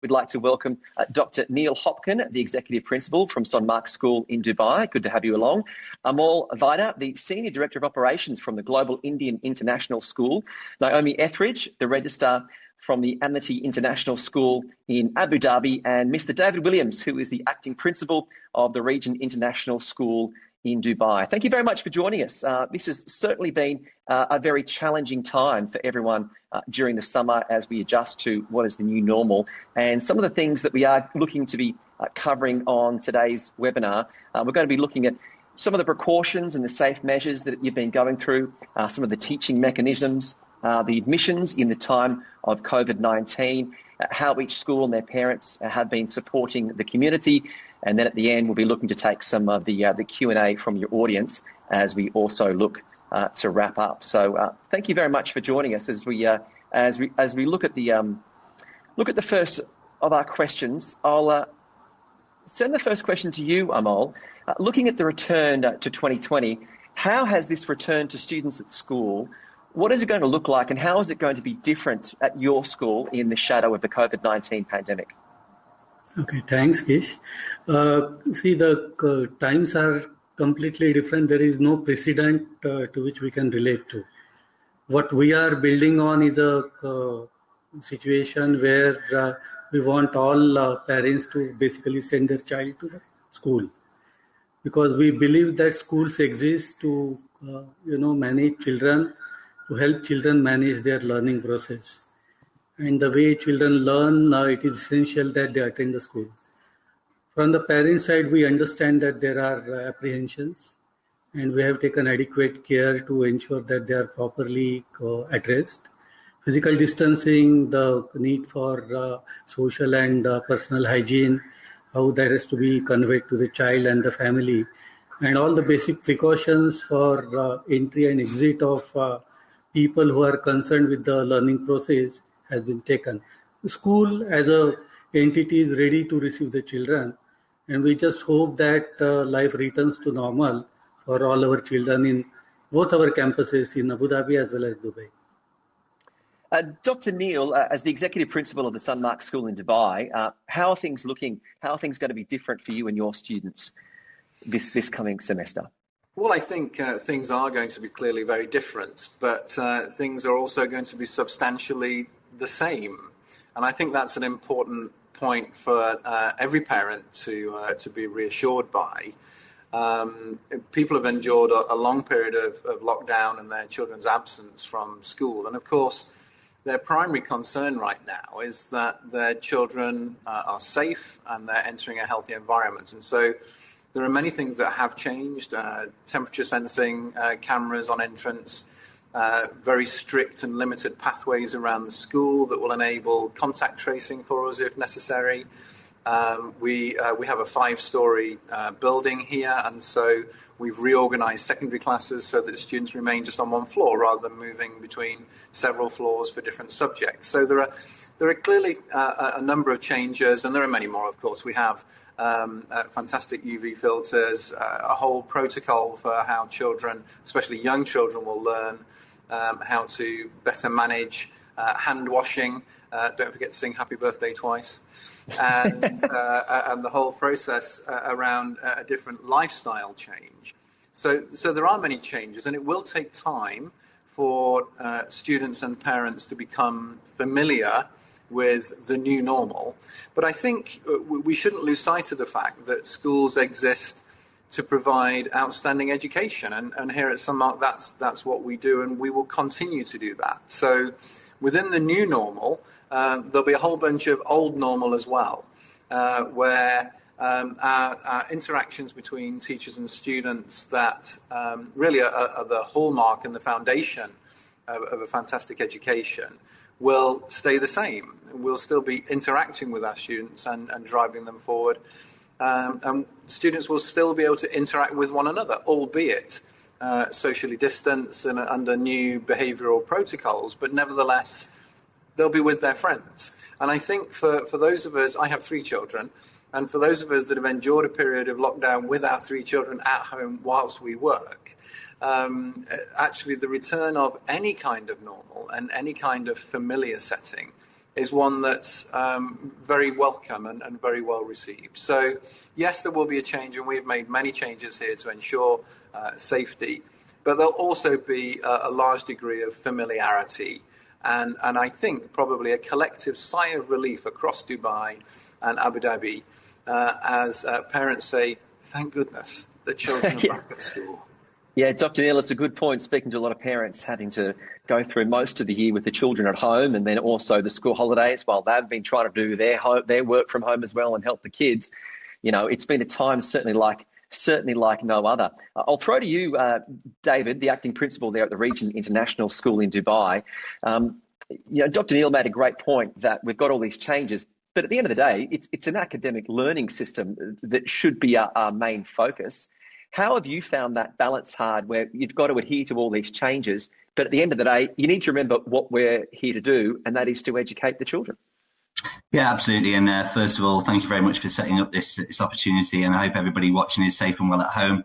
We'd like to welcome Dr. Neil Hopkin, the Executive Principal from St Mark's School in Dubai. Good to have you along. Amal Vaida, the Senior Director of Operations from the Global Indian International School. Naomi Etheridge, the Registrar from the Amity International School in Abu Dhabi. And Mr. David Williams, who is the Acting Principal of the Regent International School in Dubai. Thank you very much for joining us. This has certainly been a very challenging time for everyone during the summer as we adjust to what is the new normal. And some of the things that we are looking to be covering on today's webinar, we're going to be looking at some of the precautions and the safe measures that you've been going through, some of the teaching mechanisms, the admissions in the time of COVID-19, how each school and their parents have been supporting the community. And then at the end, we'll be looking to take some of the Q&A from your audience as we also look to wrap up. So thank you very much for joining us as we look at the first of our questions. I'll send the first question to you, Amal. Looking at the return to 2020, how has this return to students at school? What is it going to look like, and how is it going to be different at your school in the shadow of the COVID-19 pandemic? Okay, thanks, Kish. See, the times are completely different. There is no precedent to which we can relate to. What we are building on is a situation where we want all parents to basically send their child to the school, because we believe that schools exist to, manage children, to help children manage their learning process. And the way children learn, it is essential that they attend the schools. From the parent side, we understand that there are apprehensions, and we have taken adequate care to ensure that they are properly addressed. Physical distancing, the need for social and personal hygiene, how that has to be conveyed to the child and the family, and all the basic precautions for entry and exit of people who are concerned with the learning process has been taken. The school as a entity is ready to receive the children, and we just hope that life returns to normal for all our children in both our campuses in Abu Dhabi as well as Dubai. Dr. Neil, as the Executive Principal of the St Mark's School in Dubai, how are things looking? How are things going to be different for you and your students this coming semester? Well, I think things are going to be clearly very different, but things are also going to be substantially the same. And I think that's an important point for every parent to be reassured by. People have endured a long period of lockdown and their children's absence from school. And of course, their primary concern right now is that their children are safe and they're entering a healthy environment. And so there are many things that have changed, temperature sensing, cameras on entrance, very strict and limited pathways around the school that will enable contact tracing for us if necessary. We have a 5-story building here, and so we've reorganized secondary classes so that students remain just on one floor rather than moving between several floors for different subjects. So there are clearly a number of changes, and there are many more, of course. We have fantastic UV filters, a whole protocol for how children, especially young children, will learn how to better manage hand washing. Don't forget to sing happy birthday twice. And the whole process around a different lifestyle change. So there are many changes, and it will take time for students and parents to become familiar with the new normal. But I think we shouldn't lose sight of the fact that schools exist to provide outstanding education. And here at St Mark, that's what we do, and we will continue to do that. So within the new normal, there'll be a whole bunch of old normal as well, where our interactions between teachers and students that really are the hallmark and the foundation of a fantastic education will stay the same. We'll still be interacting with our students and driving them forward. And students will still be able to interact with one another, albeit socially distanced and under new behavioural protocols, but nevertheless, they'll be with their friends. And I think for those of us, I have 3 children, and for those of us that have endured a period of lockdown with our 3 children at home whilst we work, actually the return of any kind of normal and any kind of familiar setting is one that's very welcome and very well received. So yes, there will be a change, and we've made many changes here to ensure safety, but there'll also be a large degree of familiarity and I think probably a collective sigh of relief across Dubai and Abu Dhabi as parents say, thank goodness the children are back at school. Yeah, Dr. Neil, it's a good point. Speaking to a lot of parents having to go through most of the year with the children at home and then also the school holidays while they've been trying to do their work from home as well and help the kids. You know, it's been a time certainly like no other. I'll throw to you, David, the acting principal there at the Regent International School in Dubai. Dr. Neil made a great point that we've got all these changes, but at the end of the day, it's an academic learning system that should be our main focus. How have you found that balance hard where you've got to adhere to all these changes, but at the end of the day, you need to remember what we're here to do, and that is to educate the children? Yeah, absolutely. And first of all, thank you very much for setting up this opportunity, and I hope everybody watching is safe and well at home.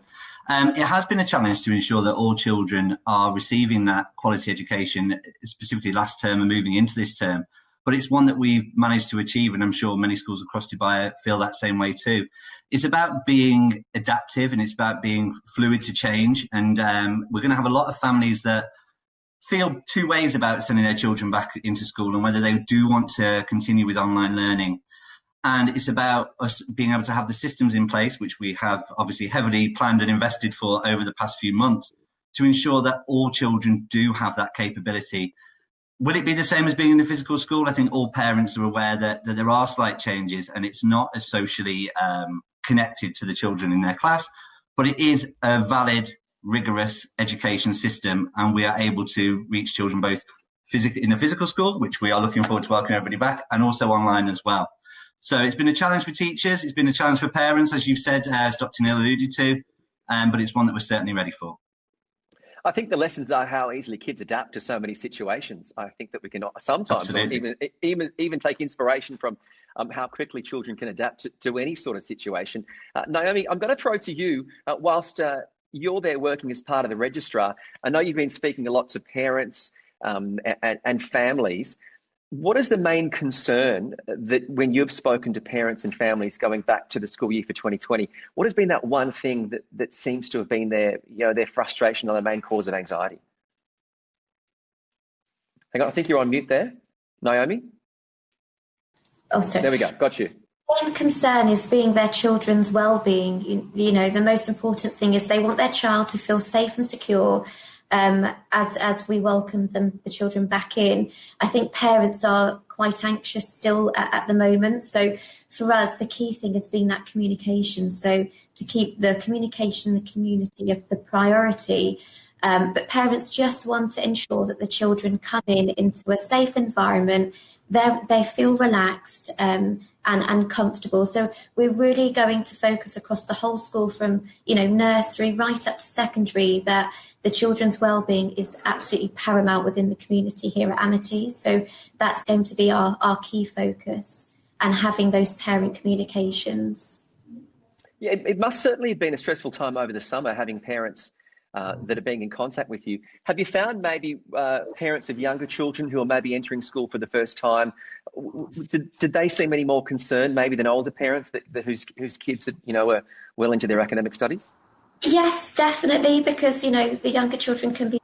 It has been a challenge to ensure that all children are receiving that quality education, specifically last term and moving into this term. But it's one that we've managed to achieve, and I'm sure many schools across Dubai feel that same way too. It's about being adaptive, and it's about being fluid to change. And we're going to have a lot of families that feel two ways about sending their children back into school and whether they do want to continue with online learning. And it's about us being able to have the systems in place, which we have obviously heavily planned and invested for over the past few months, to ensure that all children do have that capability. Will it be the same as being in a physical school? I think all parents are aware that there are slight changes, and it's not as socially connected to the children in their class, but it is a valid, rigorous education system, and we are able to reach children both physically in a physical school, which we are looking forward to welcoming everybody back, and also online as well. So it's been a challenge for teachers, it's been a challenge for parents, as you've said, as Dr. Neil alluded to, but it's one that we're certainly ready for. I think the lessons are how easily kids adapt to so many situations. I think that we can sometimes even take inspiration from how quickly children can adapt to any sort of situation. Naomi, I'm going to throw to you, whilst you're there working as part of the registrar. I know you've been speaking a lot to parents and families. What is the main concern that when you've spoken to parents and families going back to the school year for 2020, what has been that one thing that seems to have been their frustration or their main cause of anxiety? Hang on, I think you're on mute there, Naomi. Oh, sorry. There we go. Got you. The main concern is being their children's well-being. You know, the most important thing is they want their child to feel safe and secure as we welcome the children back in. I think parents are quite anxious still at the moment. So for us, the key thing has been that communication. So to keep the communication, the community of the priority. But parents just want to ensure that the children come into a safe environment. They feel relaxed and comfortable. So we're really going to focus across the whole school from, nursery right up to secondary, that the children's well-being is absolutely paramount within the community here at Amity. So that's going to be our key focus, and having those parent communications. Yeah, it must certainly have been a stressful time over the summer, having parents that are being in contact with you. Have you found maybe parents of younger children who are maybe entering school for the first time, did they seem any more concerned maybe than older parents whose kids are well into their academic studies? Yes, definitely, because the younger children can be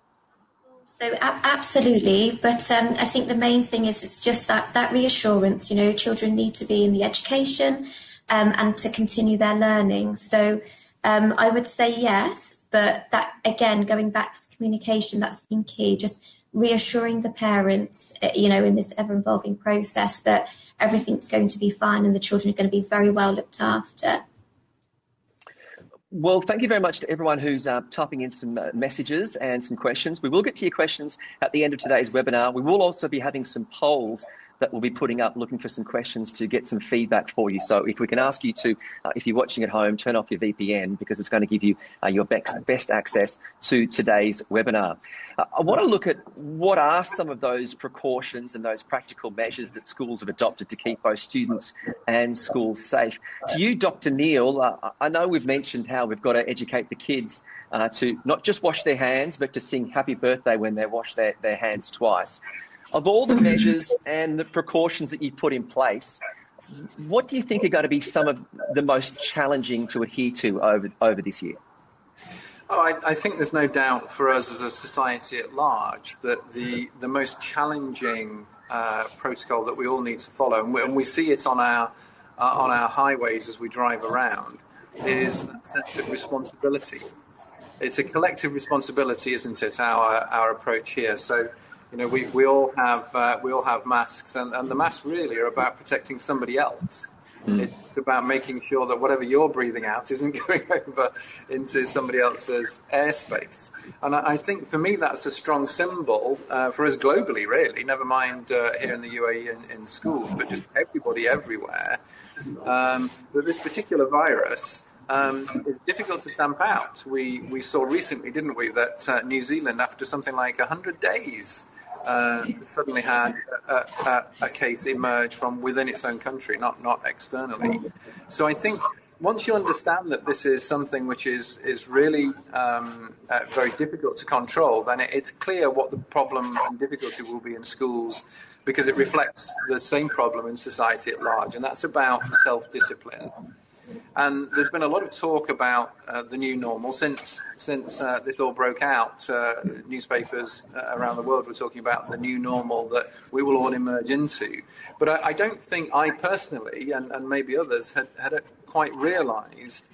so absolutely. But I think the main thing is it's just that reassurance. Children need to be in the education and to continue their learning. So I would say yes. But that, again, going back to the communication, that's been key, just reassuring the parents, in this ever-evolving process that everything's going to be fine and the children are going to be very well looked after. Well, thank you very much to everyone who's typing in some messages and some questions. We will get to your questions at the end of today's webinar. We will also be having some polls that we'll be putting up, looking for some questions to get some feedback for you. So if we can ask you to, if you're watching at home, turn off your VPN, because it's going to give you your best access to today's webinar. I want to look at what are some of those precautions and those practical measures that schools have adopted to keep both students and schools safe. To you, Dr. Neil, I know we've mentioned how we've got to educate the kids to not just wash their hands, but to sing happy birthday when they wash their hands twice. Of all the measures and the precautions that you put in place, what do you think are going to be some of the most challenging to adhere to over this year? Oh, I think there's no doubt for us as a society at large that the most challenging protocol that we all need to follow, and we see it on our highways as we drive around, is that sense of responsibility. It's a collective responsibility, isn't it? Our approach here. So, we all have masks, and the masks really are about protecting somebody else. It's about making sure that whatever you're breathing out isn't going over into somebody else's airspace. And I think for me that's a strong symbol for us globally, really, never mind here in the UAE in schools, but just everybody everywhere, that this particular virus is difficult to stamp out. We saw recently, didn't we, that New Zealand, after something like 100 days, suddenly had a case emerge from within its own country, not externally. So I think once you understand that this is something which is really very difficult to control, then it's clear what the problem and difficulty will be in schools, because it reflects the same problem in society at large, and that's about self-discipline. And there's been a lot of talk about the new normal since this all broke out. Newspapers around the world were talking about the new normal that we will all emerge into. But I don't think I personally, and maybe others, had quite realised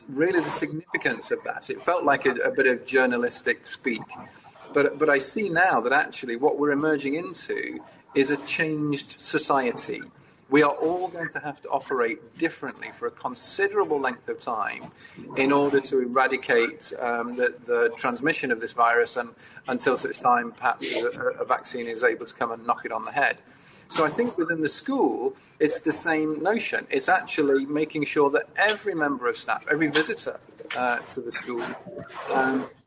really the significance of that. It felt like a bit of journalistic speak. But I see now that actually what we're emerging into is a changed society. We are all going to have to operate differently for a considerable length of time in order to eradicate the transmission of this virus, and until such time perhaps a vaccine is able to come and knock it on the head. So I think within the school, it's the same notion. It's actually making sure that every member of staff, every visitor to the school,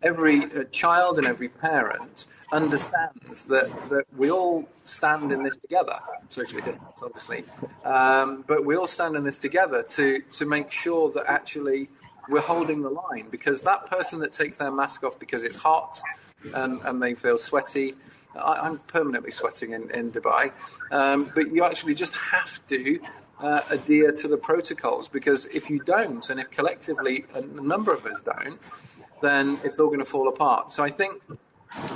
every child and every parent understands that we all stand in this together, socially distanced obviously, but we all stand in this together to make sure that actually we're holding the line, because that person that takes their mask off because it's hot and they feel sweaty, I'm permanently sweating in Dubai, but you actually just have to adhere to the protocols, because if you don't, and if collectively a number of us don't, then it's all going to fall apart. So I think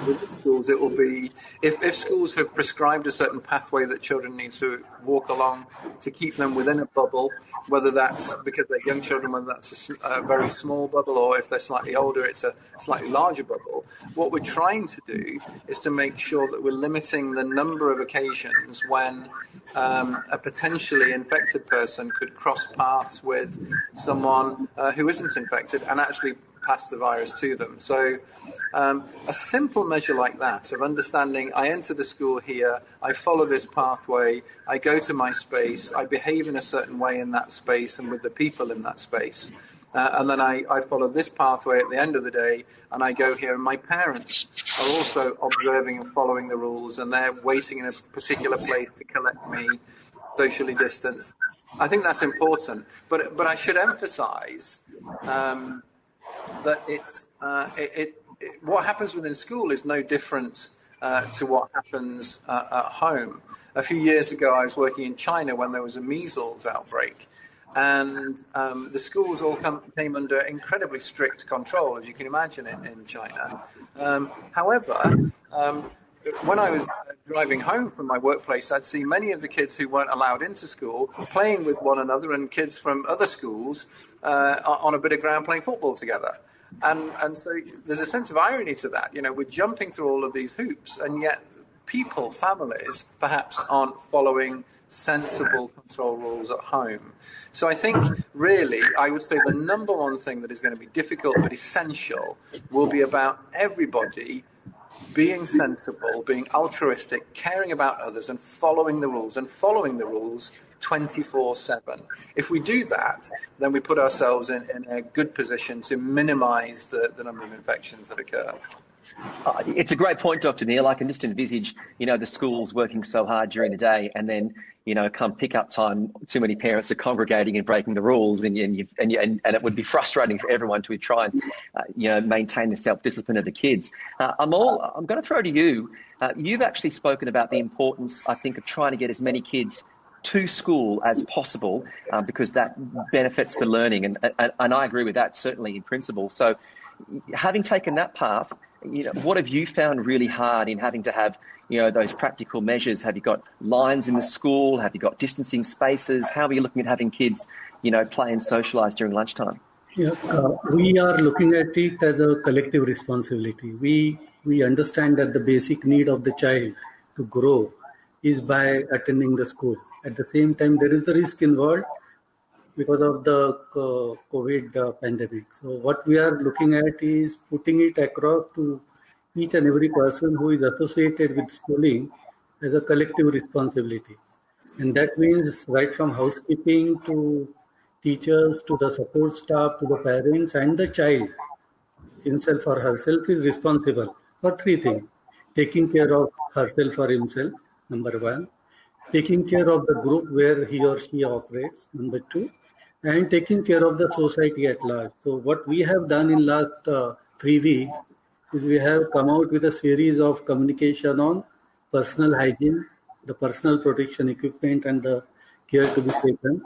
with schools, it will be, if schools have prescribed a certain pathway that children need to walk along to keep them within a bubble, whether that's because they're young children, whether that's a very small bubble, or if they're slightly older, it's a slightly larger bubble. What we're trying to do is to make sure that we're limiting the number of occasions when a potentially infected person could cross paths with someone who isn't infected and actually pass the virus to them. So a simple measure like that of understanding, I enter the school here, I follow this pathway, I go to my space, I behave in a certain way in that space and with the people in that space, and then I follow this pathway at the end of the day, and I go here, and my parents are also observing and following the rules, and they're waiting in a particular place to collect me, socially distanced. I think that's important, but I should emphasize that what happens within school is no different to what happens at home. A few years ago, I was working in China when there was a measles outbreak, and the schools all came under incredibly strict control, as you can imagine, in China. However, when I was driving home from my workplace, I'd see many of the kids who weren't allowed into school playing with one another, and kids from other schools on a bit of ground playing football together. And so there's a sense of irony to that. We're jumping through all of these hoops, and yet people, families, perhaps aren't following sensible control rules at home. So I think really, I would say the number one thing that is going to be difficult but essential will be about everybody being sensible, being altruistic, caring about others, and following the rules 24/7. If we do that, then we put ourselves in a good position to minimize the number of infections that occur. It's a great point, Dr. Neil. I can just envisage, the schools working so hard during the day, and then, come pick up time, too many parents are congregating and breaking the rules, and it would be frustrating for everyone to try and, maintain the self-discipline of the kids. I'm going to throw to you. You've actually spoken about the importance, I think, of trying to get as many kids to school as possible, because that benefits the learning, and I agree with that, certainly in principle. So, having taken that path, what have you found really hard in having to have, those practical measures? Have you got lines in the school? Have you got distancing spaces? How are you looking at having kids, play and socialise during lunchtime? Yeah, we are looking at it as a collective responsibility. We understand that the basic need of the child to grow is by attending the school. At the same time, there is a risk involved because of the COVID pandemic. So what we are looking at is putting it across to each and every person who is associated with schooling as a collective responsibility. And that means right from housekeeping to teachers, to the support staff, to the parents, and the child himself or herself is responsible for three things. Taking care of herself or himself, number one. Taking care of the group where he or she operates, number two. And taking care of the society at large. So what we have done in last 3 weeks is we have come out with a series of communication on personal hygiene, the personal protection equipment, and the care to be taken.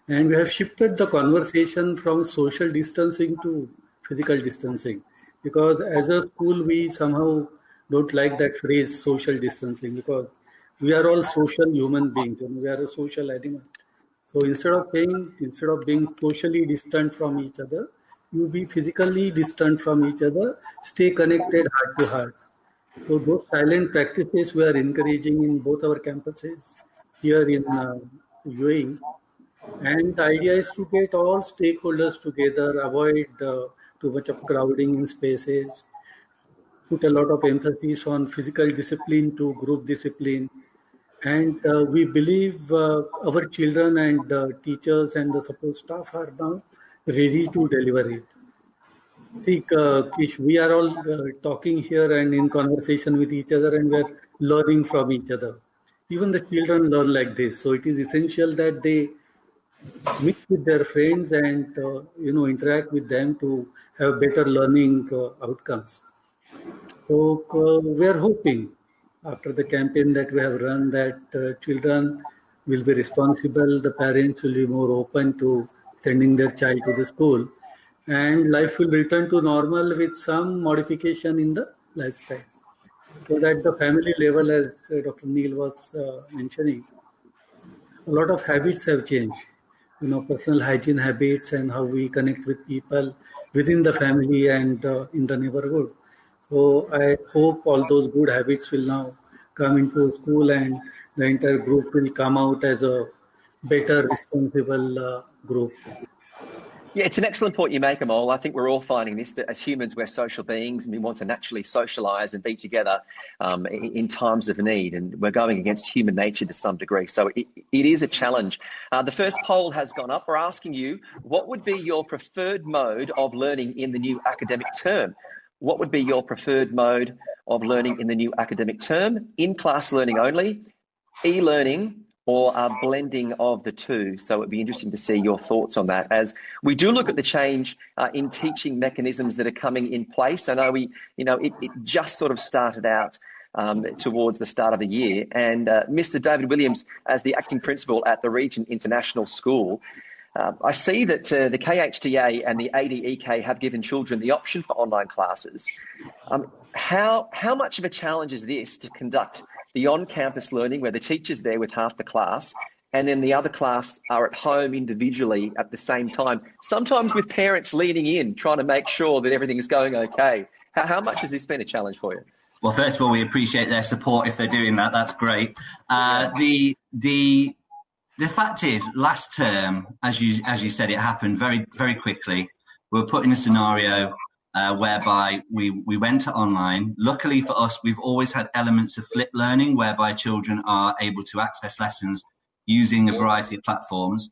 And we have shifted the conversation from social distancing to physical distancing, because as a school, we somehow don't like that phrase social distancing, because we are all social human beings and we are a social animal. So instead of being socially distant from each other, you be physically distant from each other, stay connected heart to heart. So those silent practices we are encouraging in both our campuses here in UAE. And the idea is to get all stakeholders together, avoid too much of crowding in spaces, put a lot of emphasis on physical discipline to group discipline. And we believe our children and teachers and the support staff are now ready to deliver it. See, Kish, we are all talking here and in conversation with each other, and we're learning from each other. Even the children learn like this. So it is essential that they mix with their friends and interact with them to have better learning outcomes. So we are hoping after the campaign that we have run that children will be responsible, the parents will be more open to sending their child to the school, and life will return to normal with some modification in the lifestyle. So that the family level, as Dr. Neil was mentioning, a lot of habits have changed. Personal hygiene habits and how we connect with people within the family and in the neighborhood. So I hope all those good habits will now come into school and the entire group will come out as a better, responsible group. Yeah, it's an excellent point you make, Amol. I think we're all finding this, that as humans, we're social beings and we want to naturally socialise and be together in times of need. And we're going against human nature to some degree. So it is a challenge. The first poll has gone up. We're asking you, what would be your preferred mode of learning in the new academic term? What would be your preferred mode of learning in the new academic term? In-class learning only, e-learning, or a blending of the two? So it'd be interesting to see your thoughts on that as we do look at the change in teaching mechanisms that are coming in place. I know it just sort of started out towards the start of the year, and Mr. David Williams, as the acting principal at the Regent International School, I see that the KHDA and the ADEK have given children the option for online classes. How much of a challenge is this to conduct the on-campus learning where the teacher's there with half the class and then the other class are at home individually at the same time, sometimes with parents leaning in, trying to make sure that everything is going okay? How much has this been a challenge for you? Well, first of all, we appreciate their support if they're doing that. That's great. The fact is, last term, as you said, it happened very, very quickly. We were put in a scenario whereby we went to online. Luckily for us, we've always had elements of flipped learning whereby children are able to access lessons using a variety of platforms.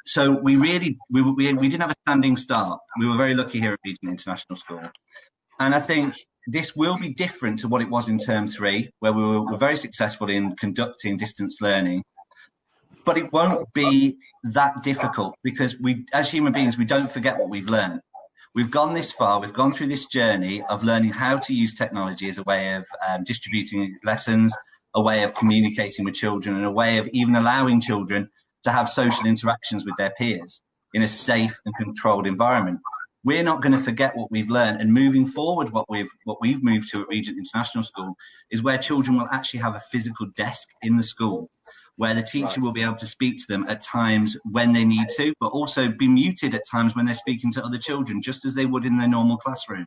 So we didn't have a standing start. We were very lucky here at Regent International School. And I think this will be different to what it was in term 3, where we were very successful in conducting distance learning. But it won't be that difficult, because we, as human beings, we don't forget what we've learned. We've gone this far, we've gone through this journey of learning how to use technology as a way of distributing lessons, a way of communicating with children, and a way of even allowing children to have social interactions with their peers in a safe and controlled environment. We're not going to forget what we've learned, and moving forward, what we've moved to at Regent International School is where children will actually have a physical desk in the school, where the teacher will be able to speak to them at times when they need to, but also be muted at times when they're speaking to other children, just as they would in their normal classroom.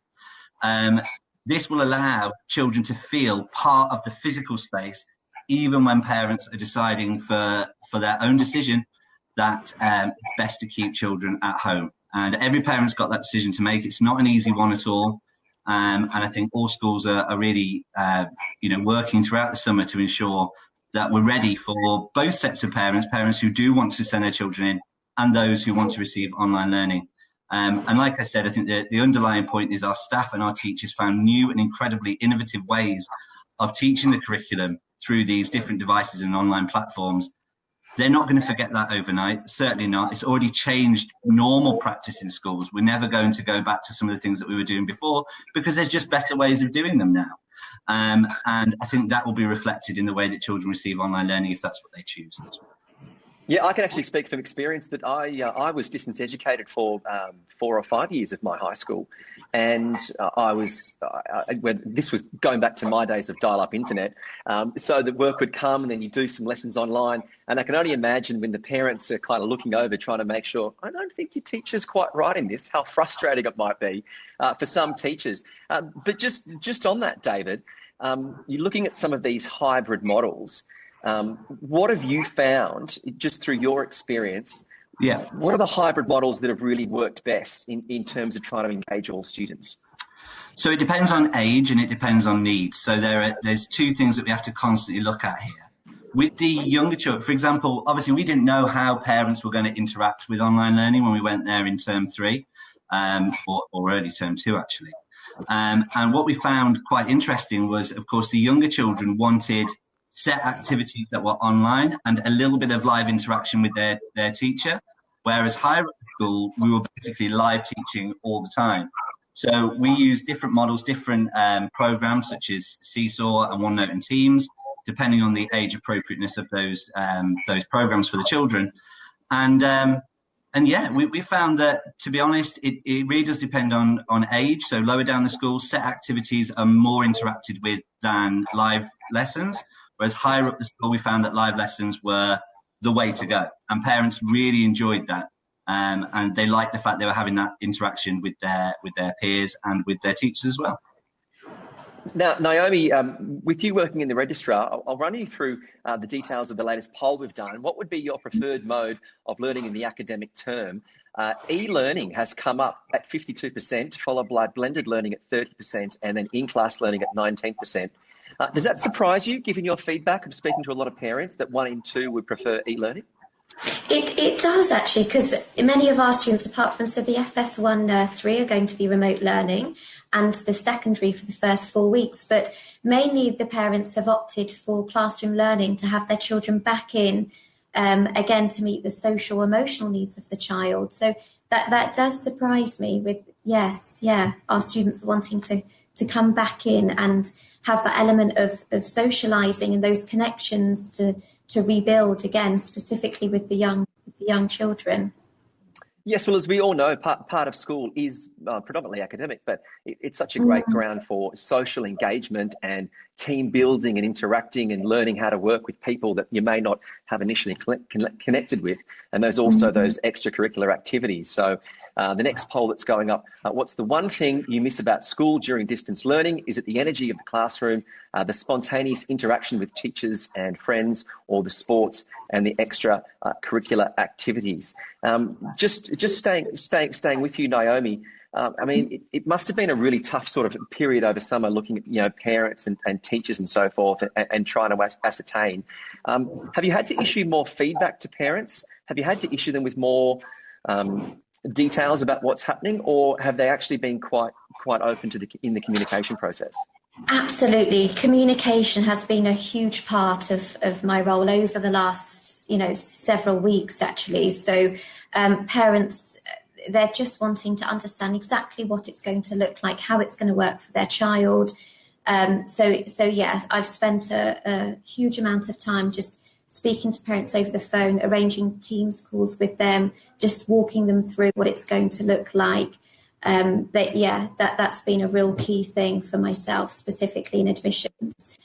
This will allow children to feel part of the physical space, even when parents are deciding for their own decision that it's best to keep children at home. And every parent's got that decision to make. It's not an easy one at all. And I think all schools are really, working throughout the summer to ensure that we're ready for both sets of parents who do want to send their children in and those who want to receive online learning. And like I said, I think the underlying point is our staff and our teachers found new and incredibly innovative ways of teaching the curriculum through these different devices and online platforms. They're not going to forget that overnight, certainly not. It's already changed normal practice in schools. We're never going to go back to some of the things that we were doing before, because there's just better ways of doing them now. And I think that will be reflected in the way that children receive online learning, if that's what they choose. Yeah, I can actually speak from experience that I was distance educated for 4 or 5 years of my high school, and this was going back to my days of dial-up internet. So the work would come, and then you do some lessons online, and I can only imagine when the parents are kind of looking over, trying to make sure, I don't think your teacher's quite right in this, how frustrating it might be for some teachers. But just on that, David, you're looking at some of these hybrid models. What have you found, just through your experience? Yeah. What are the hybrid models that have really worked best in terms of trying to engage all students? So it depends on age and it depends on needs. So there's two things that we have to constantly look at here. With the younger children, for example, obviously we didn't know how parents were going to interact with online learning when we went there in term 3 or early term 2, actually. And what we found quite interesting was, of course, the younger children wanted set activities that were online and a little bit of live interaction with their teacher, whereas higher up the school, we were basically live teaching all the time. So we use different models, different programs such as Seesaw and OneNote and Teams, depending on the age appropriateness of those programs for the children. And yeah, we found that, to be honest, it really does depend on age. So lower down the school, set activities are more interacted with than live lessons. Whereas higher up the school, we found that live lessons were the way to go. And parents really enjoyed that. And they liked the fact they were having that interaction with their peers and with their teachers as well. Now, Naomi, with you working in the registrar, I'll run you through the details of the latest poll we've done. What would be your preferred mode of learning in the academic term? E-learning has come up at 52%, followed by blended learning at 30%, and then in-class learning at 19%. Does that surprise you, given your feedback of speaking to a lot of parents, that 1 in 2 would prefer e-learning? It does, actually, because many of our students, apart from the FS1 nursery, are going to be remote learning, and the secondary for the first 4 weeks. But mainly the parents have opted for classroom learning to have their children back in, again, to meet the social, emotional needs of the child. So that does surprise me with, our students wanting to come back in and have that element of socialising and those connections to rebuild again, specifically with the young children. Yes, well, as we all know, part of school is predominantly academic, but it's such a great ground for social engagement and team building and interacting and learning how to work with people that you may not have initially connected with. And there's also those extracurricular activities. So the next poll that's going up, what's the one thing you miss about school during distance learning? Is it the energy of the classroom, the spontaneous interaction with teachers and friends, or the sports and the extra curricular activities? Just staying with you, Naomi. I mean, it must have been a really tough sort of period over summer, looking at parents and teachers and so forth, and trying to ascertain. Have you had to issue more feedback to parents? Have you had to issue them with more details about what's happening, or have they actually been quite open to in the communication process? Absolutely. Communication has been a huge part of my role over the last, several weeks, actually. So parents, they're just wanting to understand exactly what it's going to look like, how it's going to work for their child. So yeah, I've spent a huge amount of time just speaking to parents over the phone, arranging Teams calls with them, just walking them through what it's going to look like. That's been a real key thing for myself, specifically in admissions.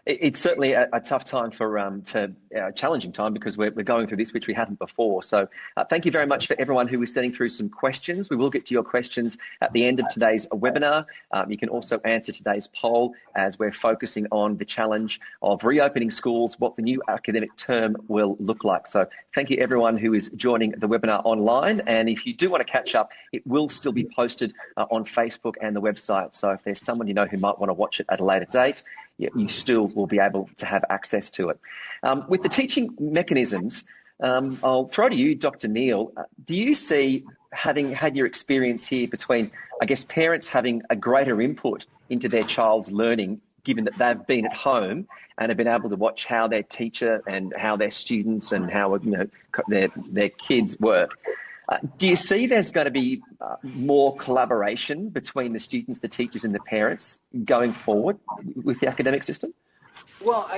It's certainly a tough time for a challenging time, because we're going through this, which we hadn't before. So thank you very much for everyone who is sending through some questions. We will get to your questions at the end of today's webinar. You can also answer today's poll, as we're focusing on the challenge of reopening schools, what the new academic term will look like. So thank you everyone who is joining the webinar online. And if you do want to catch up, it will still be posted on Facebook and the website. So if there's someone you know who might want to watch it at a later date, you still will be able to have access to it. With the teaching mechanisms, I'll throw to you, Dr. Neil. Do you see, having had your experience here, between, I guess, parents having a greater input into their child's learning, given that they've been at home and have been able to watch how their teacher and how their students and how their kids work? Do you see there's going to be more collaboration between the students, the teachers and the parents going forward with the academic system? Well,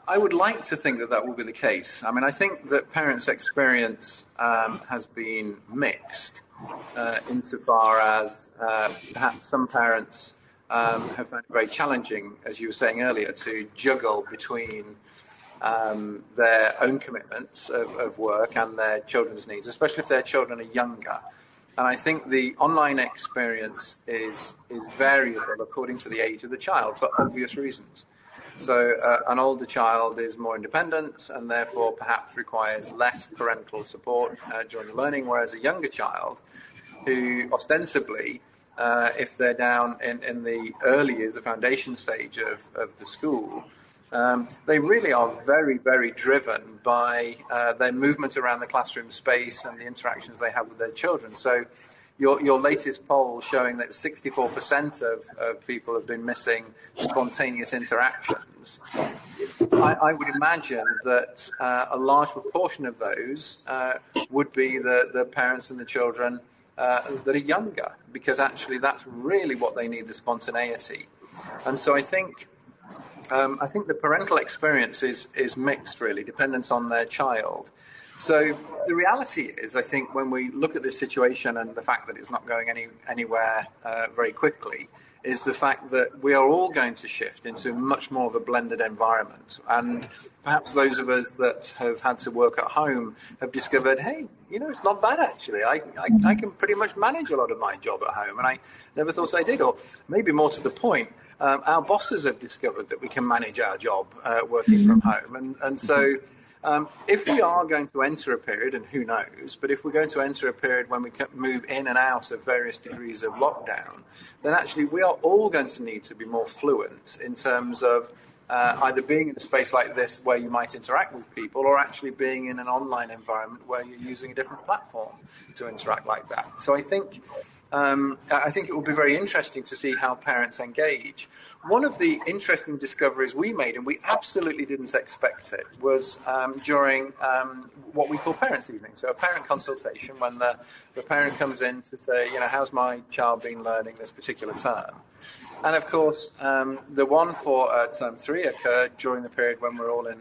I would like to think that will be the case. I mean, I think that parents' experience has been mixed insofar as perhaps some parents have found it very challenging, as you were saying earlier, to juggle between their own commitments of work and their children's needs, especially if their children are younger. And I think the online experience is variable according to the age of the child, for obvious reasons. So an older child is more independent and therefore perhaps requires less parental support during the learning, whereas a younger child, who ostensibly, if they're down in the early years, the foundation stage of the school, they really are very, very driven by their movement around the classroom space and the interactions they have with their children. So your latest poll showing that 64% of people have been missing spontaneous interactions, I would imagine that a large proportion of those would be the parents and the children that are younger, because actually that's really what they need, the spontaneity. And so I think the parental experience is mixed, really, dependent on their child. So the reality is, I think, when we look at this situation and the fact that it's not going anywhere very quickly, is the fact that we are all going to shift into much more of a blended environment. And perhaps those of us that have had to work at home have discovered, hey, it's not bad, actually. I can pretty much manage a lot of my job at home, and I never thought I did. Or maybe more to the point, our bosses have discovered that we can manage our job working from home. And so if we are going to enter a period, and who knows, but if we're going to enter a period when we can move in and out of various degrees of lockdown, then actually we are all going to need to be more fluent in terms of either being in a space like this where you might interact with people, or actually being in an online environment where you're using a different platform to interact like that. So I think it will be very interesting to see how parents engage. One of the interesting discoveries we made, and we absolutely didn't expect it, was during what we call Parents' Evening. So a parent consultation, when the parent comes in to say, how's my child been learning this particular term? And of course, the one for term 3 occurred during the period when we're all in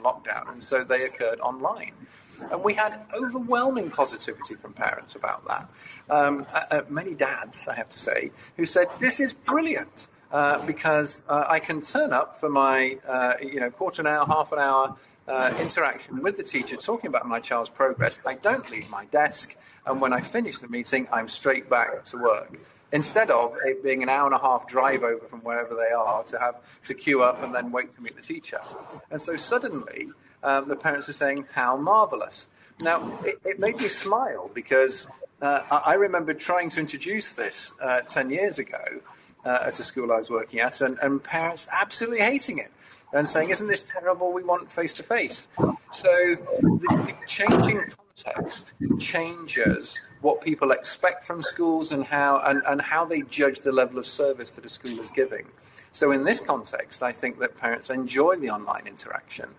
lockdown, and so they occurred online. And we had overwhelming positivity from parents about that. Many dads, I have to say, who said, this is brilliant, because I can turn up for my quarter an hour, half an hour interaction with the teacher talking about my child's progress. I don't leave my desk, and when I finish the meeting, I'm straight back to work. Instead of it being an hour and a half drive over from wherever they are to have to queue up and then wait to meet the teacher. And so suddenly the parents are saying, how marvelous. Now, it made me smile, because I remember trying to introduce this 10 years ago at a school I was working at, and parents absolutely hating it and saying, isn't this terrible? We want face-to-face. So the changing context changes what people expect from schools and how they judge the level of service that a school is giving. So in this context, I think that parents enjoy the online interaction.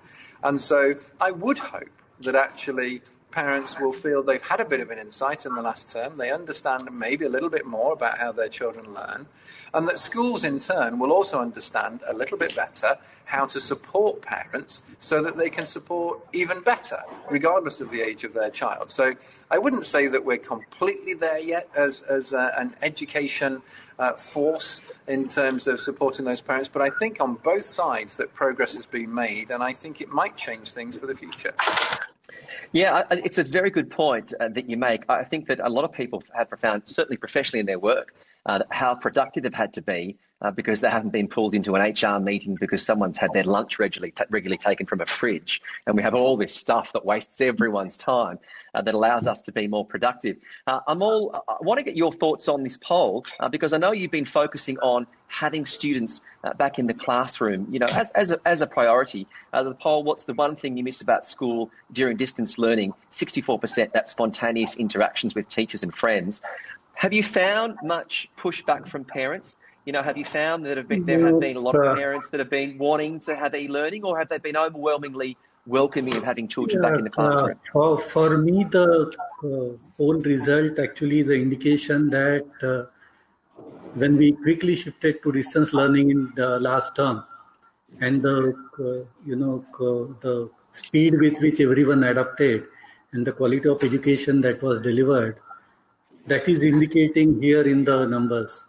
And so I would hope that actually parents will feel they've had a bit of an insight in the last term. They understand maybe a little bit more about how their children learn, and that schools in turn will also understand a little bit better how to support parents so that they can support even better, regardless of the age of their child. So I wouldn't say that we're completely there yet as an education force in terms of supporting those parents, but I think on both sides that progress has been made, and I think it might change things for the future. Yeah, it's a very good point that you make. I think that a lot of people have found, certainly professionally in their work, how productive they've had to be because they haven't been pulled into an HR meeting because someone's had their lunch regularly taken from a fridge. And we have all this stuff that wastes everyone's time that allows us to be more productive. I want to get your thoughts on this poll because I know you've been focusing on having students back in the classroom, you know, as a priority. The poll, what's the one thing you miss about school during distance learning? 64%, that spontaneous interactions with teachers and friends. Have you found much pushback from parents? You know, have you found that there have been a lot of parents that have been wanting to have e-learning, or have they been overwhelmingly welcoming of having children back in the classroom? For me, the poll result actually is an indication that when we quickly shifted to distance learning in the last term, and the speed with which everyone adapted and the quality of education that was delivered, that is indicating here in the numbers.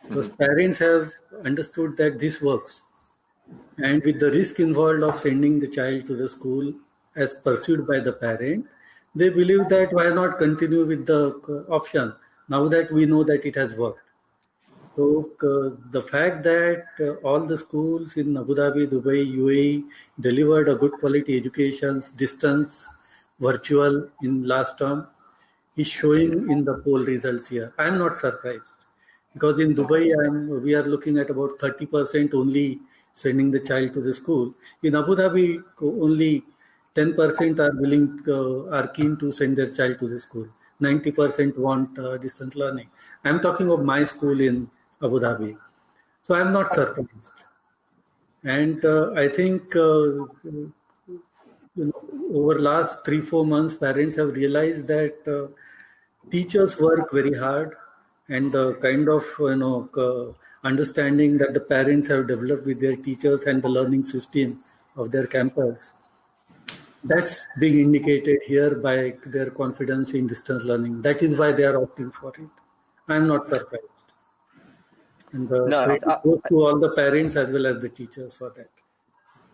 Because parents have understood that this works. And with the risk involved of sending the child to the school as pursued by the parent, they believe that why not continue with the option now that we know that it has worked. So the fact that all the schools in Abu Dhabi, Dubai, UAE delivered a good quality education, distance, virtual in last term, is showing in the poll results here. I am not surprised because in Dubai, we are looking at about 30% only sending the child to the school. In Abu Dhabi, only 10% are keen to send their child to the school. 90% want distance learning. I'm talking of my school in Abu Dhabi. So I'm not surprised. And I think over last 3-4 months, parents have realized that teachers work very hard, and the kind of understanding that the parents have developed with their teachers and the learning system of their campus, that's being indicated here by their confidence in distance learning. That is why they are opting for it. I'm not surprised. And credit goes to all the parents as well as the teachers for that.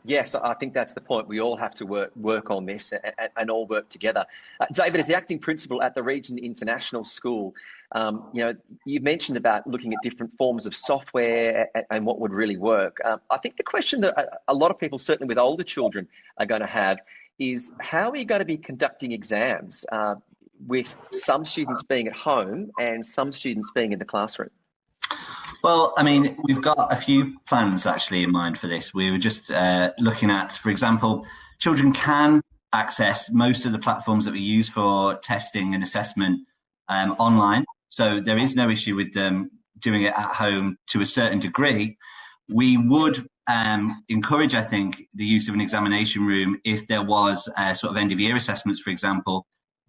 Yes, I think that's the point. We all have to work on this and all work together. David, as the acting principal at the Regent International School, you mentioned about looking at different forms of software and what would really work. I think the question that a lot of people, certainly with older children, are going to have is how are you going to be conducting exams with some students being at home and some students being in the classroom? Well, I mean, we've got a few plans actually in mind for this. We were just looking at, for example, children can access most of the platforms that we use for testing and assessment online. So there is no issue with them doing it at home to a certain degree. We would encourage, I think, the use of an examination room if there was sort of end of year assessments, for example,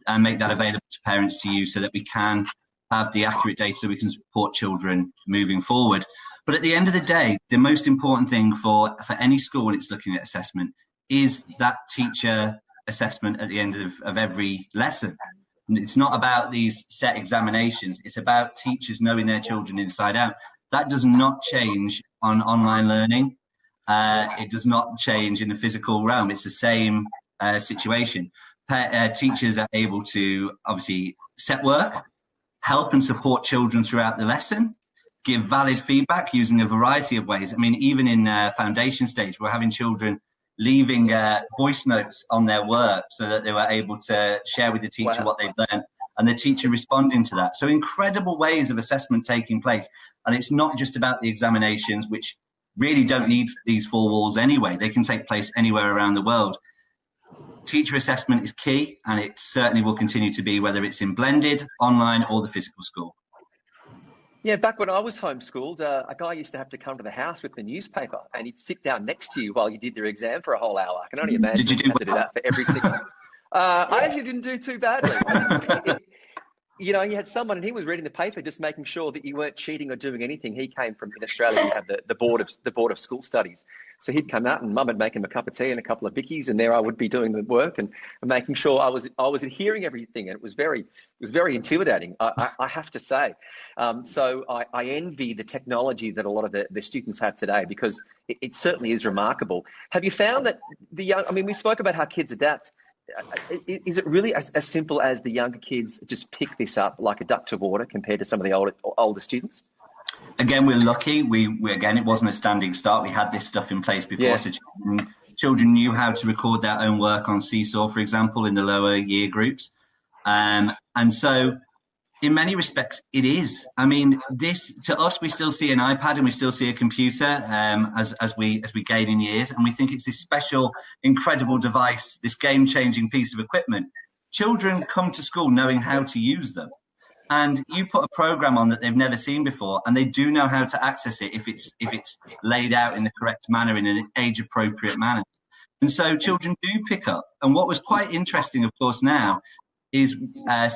and make that available to parents to use so that we can have the accurate data so we can support children moving forward. But at the end of the day, the most important thing for any school when it's looking at assessment is that teacher assessment at the end of every lesson. And it's not about these set examinations. It's about teachers knowing their children inside out. That does not change on online learning. It does not change in the physical realm. It's the same situation. Teachers are able to obviously set work, help and support children throughout the lesson, give valid feedback using a variety of ways. I mean, even in foundation stage, we're having children leaving voice notes on their work so that they were able to share with the teacher what they've learned and the teacher responding to that. So incredible ways of assessment taking place. And it's not just about the examinations, which really don't need these four walls anyway. They can take place anywhere around the world. teacher assessment is key, and it certainly will continue to be, whether it's in blended, online, or the physical school. Yeah, back when I was homeschooled, a guy used to have to come to the house with the newspaper, and he'd sit down next to you while you did your exam for a whole hour. I can only imagine Did you had to do that for every single. I actually didn't do too badly. You know, you had someone, and he was reading the paper, just making sure that you weren't cheating or doing anything. He came from, in Australia, we have the board of school studies. So he'd come out, and Mum would make him a cup of tea and a couple of bickies, and there I would be doing the work and making sure I was adhering everything, and it was very intimidating, I have to say. So I envy the technology that a lot of the students have today, because it certainly is remarkable. Have you found that the young? I mean, we spoke about how kids adapt. Is it really as simple as the younger kids just pick this up like a duck to water compared to some of the older students? Again, we're lucky. We again, it wasn't a standing start. We had this stuff in place before, yeah. So children knew how to record their own work on Seesaw, for example, in the lower year groups. And so in many respects, it is. I mean, this, to us, we still see an iPad and we still see a computer as we gain in years, and we think it's this special, incredible device, this game-changing piece of equipment. Children come to school knowing how to use them, and you put a program on that they've never seen before, and they do know how to access it if it's laid out in the correct manner, in an age-appropriate manner. And so children do pick up. And what was quite interesting, of course, now is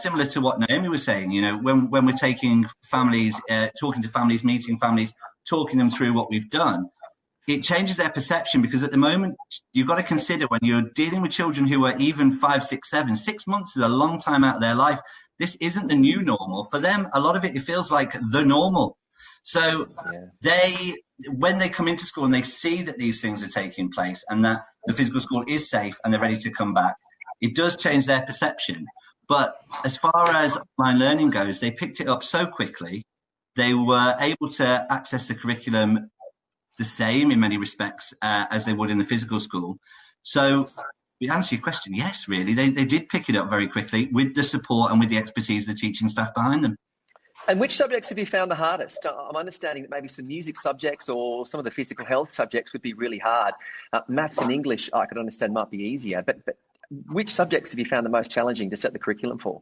similar to what Naomi was saying. You know, when we're taking families, talking to families, meeting families, talking them through what we've done, it changes their perception, because at the moment, you've got to consider when you're dealing with children who are even 5, 6, 7, 6 months is a long time out of their life. This isn't the new normal. For them, a lot of it feels like the normal. So when they come into school and they see that these things are taking place and that the physical school is safe and they're ready to come back, it does change their perception. But as far as online learning goes, they picked it up so quickly. They were able to access the curriculum the same in many respects as they would in the physical school. So to answer your question, yes, really, they did pick it up very quickly with the support and with the expertise of the teaching staff behind them. And which subjects have you found the hardest? I'm understanding that maybe some music subjects or some of the physical health subjects would be really hard. Maths and English, I could understand, might be easier. But which subjects have you found the most challenging to set the curriculum for?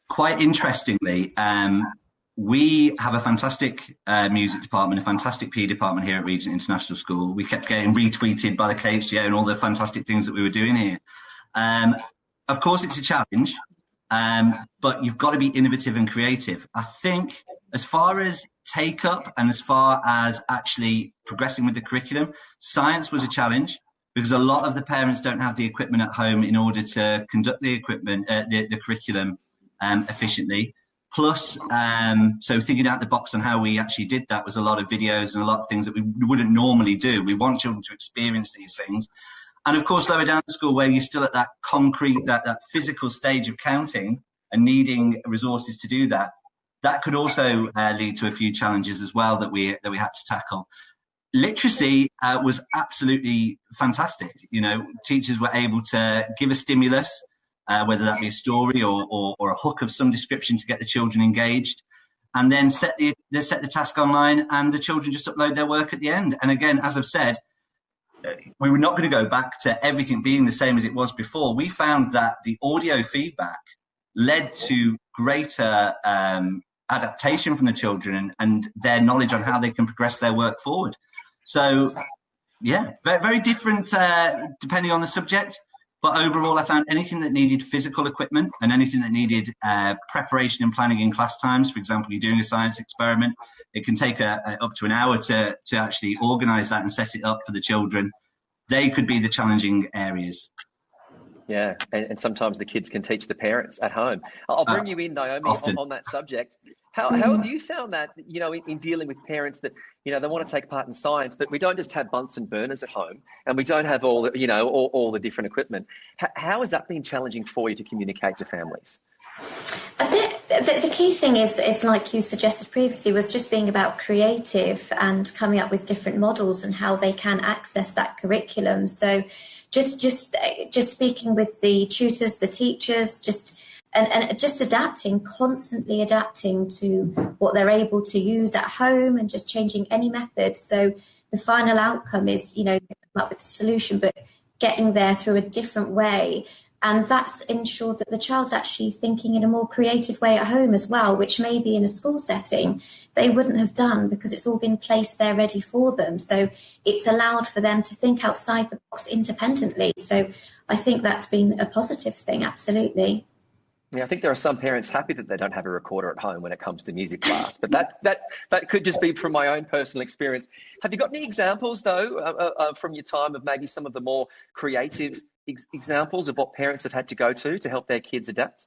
Quite interestingly, we have a fantastic music department, a fantastic PE department here at Regent International School. We kept getting retweeted by the KHDA and all the fantastic things that we were doing here. Of course, it's a challenge, but you've got to be innovative and creative. I think as far as take up and as far as actually progressing with the curriculum, science was a challenge, because a lot of the parents don't have the equipment at home in order to conduct the curriculum efficiently. Plus, so thinking out the box on how we actually did that was a lot of videos and a lot of things that we wouldn't normally do. We want children to experience these things. And of course, lower down the school, where you're still at that concrete, that physical stage of counting and needing resources to do that, that could also lead to a few challenges as well that we had to tackle. Literacy was absolutely fantastic. You know, teachers were able to give a stimulus, whether that be a story or a hook of some description to get the children engaged, and then set the task online, and the children just upload their work at the end. And again, as I've said, we were not going to go back to everything being the same as it was before. We found that the audio feedback led to greater adaptation from the children and their knowledge on how they can progress their work forward. So, yeah, very, very different depending on the subject. But overall, I found anything that needed physical equipment and anything that needed preparation and planning in class times. For example, you're doing a science experiment, it can take up to an hour to actually organise that and set it up for the children. They could be the challenging areas. Yeah, and sometimes the kids can teach the parents at home. I'll bring you in, Naomi, on that subject. How have you found that, you know, in dealing with parents that, you know, they want to take part in science, but we don't just have Bunsen burners at home and we don't have all the, you know, all the different equipment. How has that been challenging for you to communicate to families? I think the key thing is like you suggested previously, was just being about creative and coming up with different models and how they can access that curriculum. So just speaking with the tutors, the teachers, and just constantly adapting to what they're able to use at home and just changing any method. So the final outcome is, you know, come up with a solution, but getting there through a different way. And that's ensured that the child's actually thinking in a more creative way at home as well, which maybe in a school setting they wouldn't have done, because it's all been placed there ready for them. So it's allowed for them to think outside the box independently. So I think that's been a positive thing, absolutely. Yeah, I think there are some parents happy that they don't have a recorder at home when it comes to music class, but that could just be from my own personal experience. Have you got any examples, though, from your time of maybe some of the more creative examples of what parents have had to go to help their kids adapt?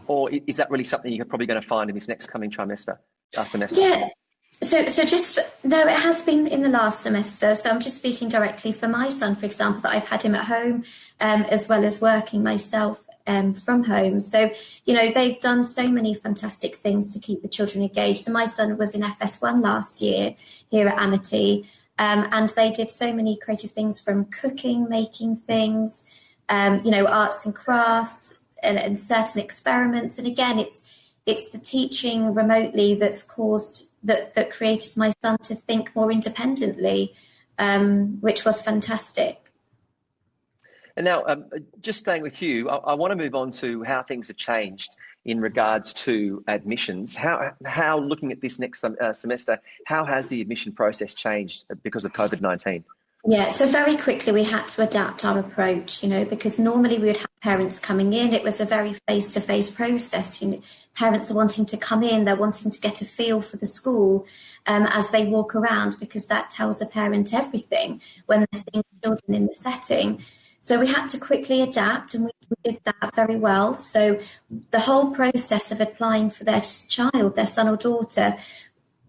Or is that really something you're probably going to find in this next coming semester? Yeah. So just, no, it has been in the last semester. So I'm just speaking directly for my son, for example, that I've had him at home, as well as working myself from home. So, they've done so many fantastic things to keep the children engaged. So my son was in FS1 last year here at Amity, and they did so many creative things, from cooking, making things, arts and crafts, and certain experiments. And again, it's the teaching remotely that's caused that created my son to think more independently, which was fantastic. And now, just staying with you, I want to move on to how things have changed in regards to admissions. How looking at this next semester, how has the admission process changed because of COVID-19? Yeah, so very quickly we had to adapt our approach, because normally we would have parents coming in. It was a very face-to-face process. Parents are wanting to come in, they're wanting to get a feel for the school as they walk around, because that tells a parent everything when they're seeing children in the setting. So we had to quickly adapt, and we did that very well. So the whole process of applying for their child, their son or daughter,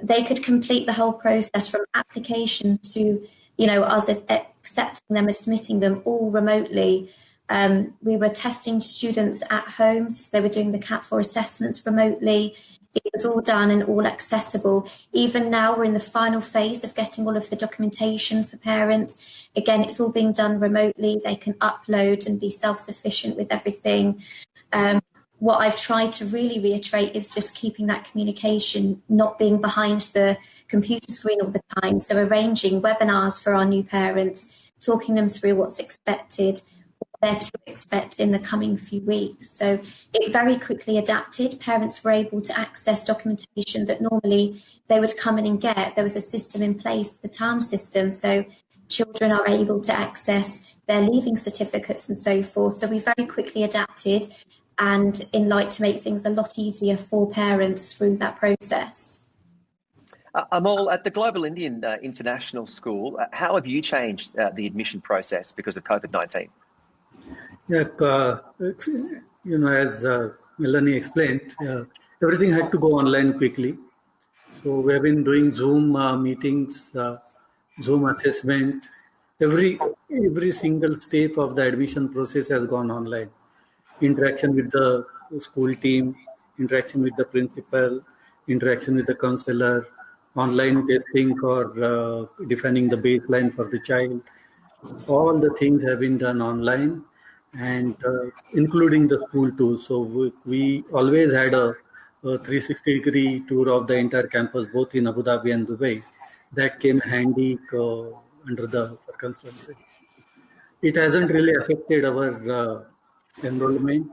they could complete the whole process from application to, us accepting them, admitting them, all remotely. We were testing students at home, so they were doing the Cat 4 assessments remotely. It was all done and all accessible. Even now, we're in the final phase of getting all of the documentation for parents. Again, it's all being done remotely. They can upload and be self-sufficient with everything. What I've tried to really reiterate is just keeping that communication, not being behind the computer screen all the time. So arranging webinars for our new parents, talking them through what's expected, they're to expect in the coming few weeks. So it very quickly adapted. Parents were able to access documentation that normally they would come in and get. There was a system in place, the TARM system, so children are able to access their leaving certificates and so forth. So we very quickly adapted, and in light to make things a lot easier for parents through that process. Amol, at the Global Indian International School, how have you changed the admission process because of COVID-19? Yeah, as Melanie explained, everything had to go online quickly. So we have been doing Zoom meetings, Zoom assessment. Every single step of the admission process has gone online. Interaction with the school team, interaction with the principal, interaction with the counselor, online testing for defining the baseline for the child. All the things have been done online, and including the school too. So we always had a 360-degree tour of the entire campus, both in Abu Dhabi and Dubai. That came handy under the circumstances. It hasn't really affected our enrollment.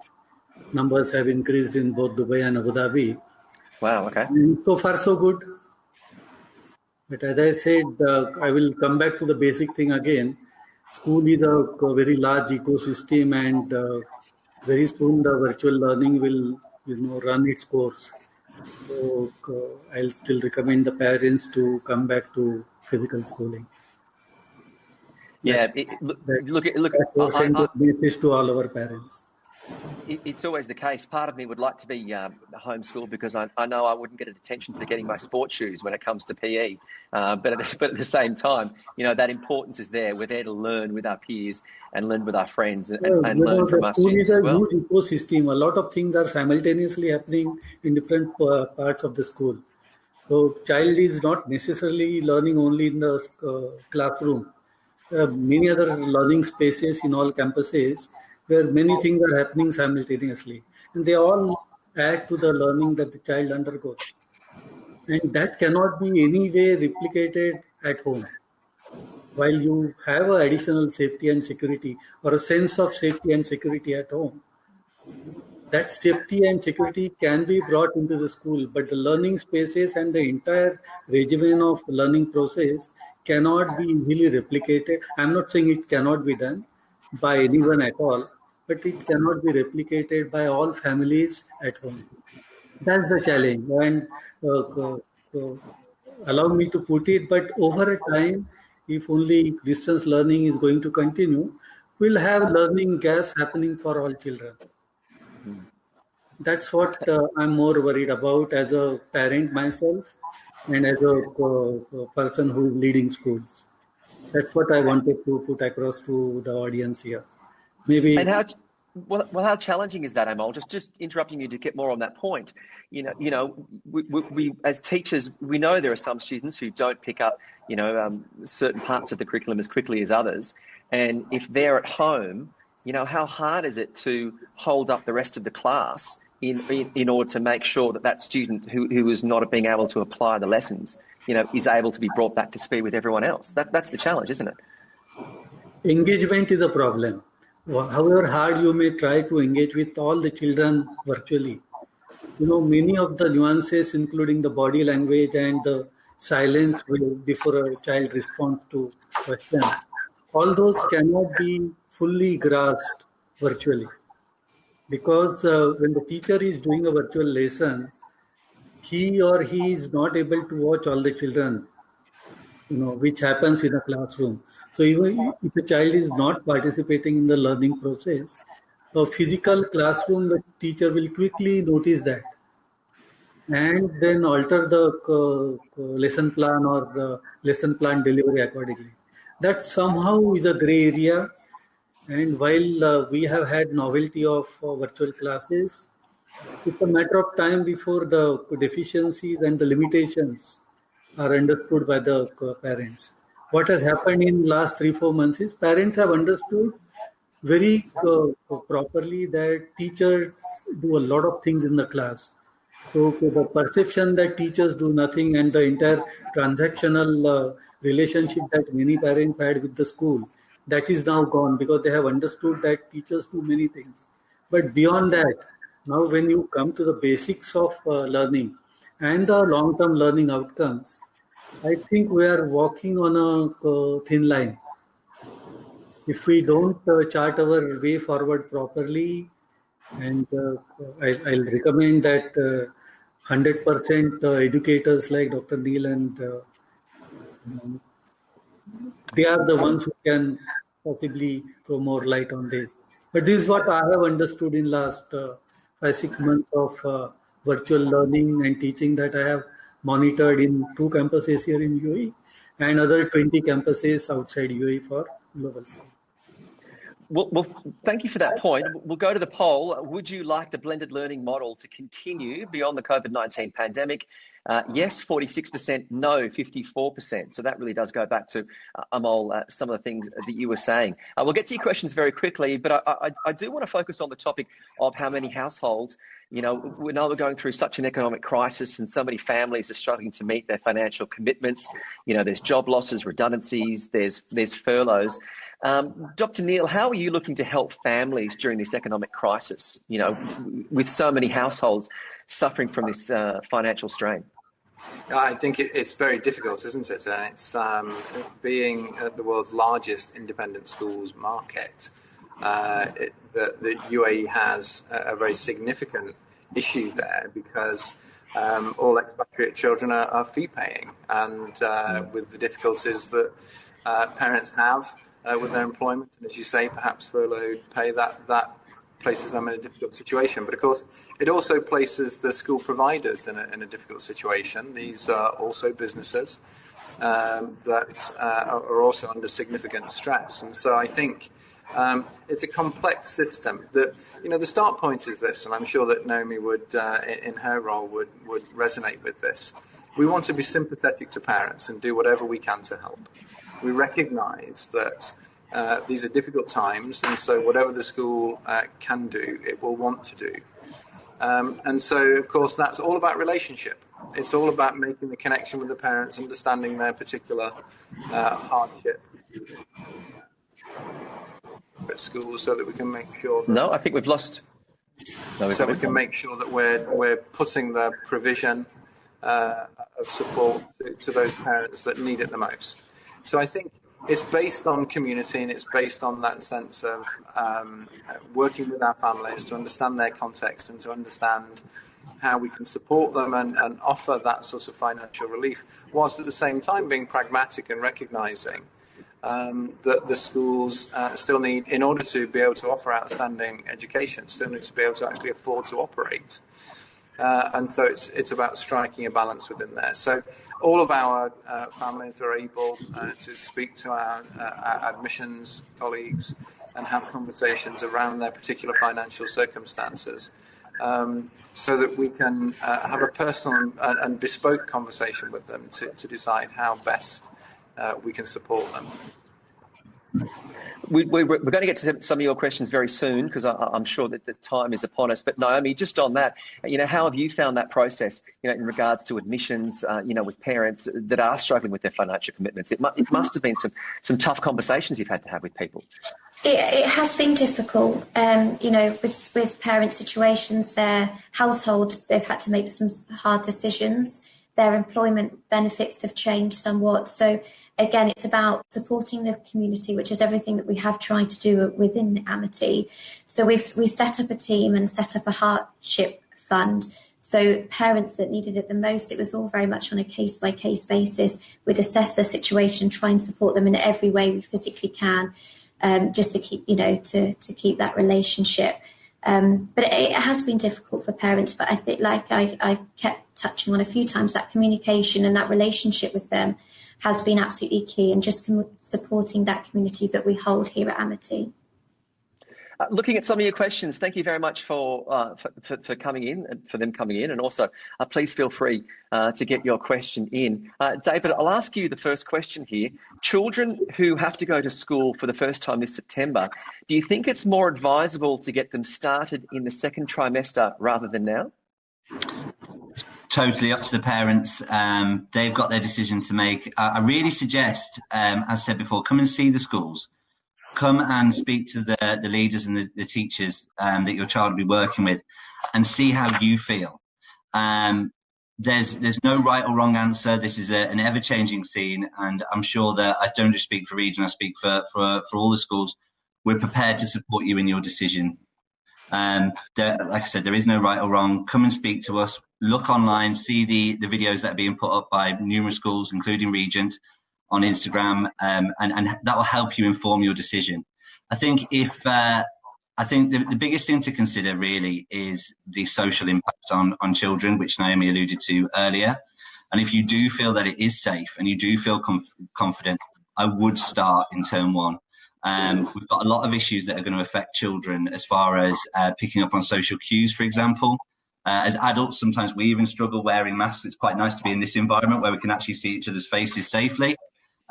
Numbers have increased in both Dubai and Abu Dhabi. Wow, okay. And so far, so good. But as I said, I will come back to the basic thing again. School is a very large ecosystem, and very soon the virtual learning will, run its course. So I'll still recommend the parents to come back to physical schooling. Yeah, look. Send a message to all our parents. It's always the case. Part of me would like to be homeschooled because I know I wouldn't get a detention for getting my sports shoes when it comes to PE. But at the same time, that importance is there. We're there to learn with our peers and learn with our friends and learn from our students as well. It's a huge ecosystem. A lot of things are simultaneously happening in different parts of the school. So child is not necessarily learning only in the classroom. There are many other learning spaces in all campuses where many things are happening simultaneously, and they all add to the learning that the child undergoes. And that cannot be any way replicated at home. while you have an additional safety and security or a sense of safety and security at home, that safety and security can be brought into the school, but the learning spaces and the entire regimen of learning process cannot be easily replicated. I'm not saying it cannot be done by anyone at all, but it cannot be replicated by all families at home. That's the challenge. And allow me to put it, but over a time, if only distance learning is going to continue, we'll have learning gaps happening for all children. That's what I'm more worried about as a parent myself and as a person who is leading schools. That's what I wanted to put across to the audience here. Maybe. And how challenging is that, Amol? Just interrupting you to get more on that point. We as teachers, we know there are some students who don't pick up, certain parts of the curriculum as quickly as others. And if they're at home, how hard is it to hold up the rest of the class in order to make sure that student who is not being able to apply the lessons, is able to be brought back to speed with everyone else? That's the challenge, isn't it? Engagement is a problem. However hard you may try to engage with all the children virtually, many of the nuances, including the body language and the silence before a child responds to questions, all those cannot be fully grasped virtually. Because when the teacher is doing a virtual lesson, he or he is not able to watch all the children, which happens in a classroom. So even if a child is not participating in the learning process, a physical classroom, the teacher will quickly notice that and then alter the lesson plan or the lesson plan delivery accordingly. That somehow is a gray area. And while we have had novelty of virtual classes, it's a matter of time before the deficiencies and the limitations are understood by the parents. What has happened in last 3-4 months is parents have understood very properly that teachers do a lot of things in the class. So the perception that teachers do nothing and the entire transactional relationship that many parents had with the school, that is now gone because they have understood that teachers do many things. But beyond that, now when you come to the basics of learning and the long-term learning outcomes, I think we are walking on a thin line. If we don't chart our way forward properly, and I'll recommend that 100% educators like Dr. Neil and they are the ones who can possibly throw more light on this. But this is what I have understood in last 5-6 months of virtual learning and teaching that I have monitored in 2 campuses here in UAE and other 20 campuses outside UAE for global schools. Well, thank you for that point. We'll go to the poll. Would you like the blended learning model to continue beyond the COVID-19 pandemic? Yes, 46%, no, 54%. So that really does go back to, Amol, some of the things that you were saying. We'll get to your questions very quickly, but I do want to focus on the topic of how many households, we know we're going through such an economic crisis and so many families are struggling to meet their financial commitments. There's job losses, redundancies, there's furloughs. Dr. Neil, how are you looking to help families during this economic crisis, with so many households suffering from this financial strain? I think it's very difficult, isn't it? And it's being the world's largest independent schools market. The UAE has a very significant issue there because all expatriate children are fee paying, and with the difficulties that parents have with their employment, and as you say, perhaps furloughed pay, that places them in a difficult situation. But of course, it also places the school providers in a difficult situation. These are also businesses that are also under significant stress. And so I think it's a complex system. The start point is this, and I'm sure that Naomi would, in her role, would resonate with this. We want to be sympathetic to parents and do whatever we can to help. We recognise that these are difficult times, and so whatever the school can do, it will want to do. And so, of course, that's all about relationship. It's all about making the connection with the parents, understanding their particular hardship at school, so that we can make sure that... No, I think we've lost... No, so we can make sure that we're putting the provision of support to those parents that need it the most. So I think it's based on community, and it's based on that sense of working with our families to understand their context and to understand how we can support them and offer that sort of financial relief, whilst at the same time being pragmatic and recognising that the schools still need, in order to be able to offer outstanding education, still need to be able to actually afford to operate. And so it's about striking a balance within there. So all of our families are able to speak to our admissions colleagues and have conversations around their particular financial circumstances, so that we can have a personal and bespoke conversation with them to decide how best we can support them. We're going to get to some of your questions very soon, because I'm sure that the time is upon us. But Naomi, just on that, how have you found that process, in regards to admissions, with parents that are struggling with their financial commitments? It must have been some tough conversations you've had to have with people. It has been difficult, with parent situations, their household, they've had to make some hard decisions. Their employment benefits have changed somewhat. So again, it's about supporting the community, which is everything that we have tried to do within Amity. So we set up a team and set up a hardship fund. So parents that needed it the most, it was all very much on a case-by-case basis. We'd assess their situation, try and support them in every way we physically can, just to keep, to keep that relationship. But it has been difficult for parents, but I think, like I kept touching on a few times, that communication and that relationship with them has been absolutely key, and just supporting that community that we hold here at Amity. Looking at some of your questions, thank you very much for coming in, and for them coming in, and also please feel free to get your question in. David, I'll ask you the first question here. Children who have to go to school for the first time this September, do you think it's more advisable to get them started in the second trimester rather than now? Totally up to the parents. They've got their decision to make. I really suggest, as I said before, come and see the schools. Come and speak to the leaders and the teachers that your child will be working with, and see how you feel. There's no right or wrong answer. This is an ever-changing scene, and I'm sure that I don't just speak for Region, I speak for all the schools. We're prepared to support you in your decision. Like I said, there is no right or wrong. Come and speak to us. Look online, see the videos that are being put up by numerous schools, including Regent, on Instagram, and that will help you inform your decision. I think the biggest thing to consider really is the social impact on children, which Naomi alluded to earlier. And if you do feel that it is safe and you do feel confident, I would start in term one. We've got a lot of issues that are going to affect children, as far as picking up on social cues, for example. As adults, sometimes we even struggle wearing masks. It's quite nice to be in this environment where we can actually see each other's faces safely.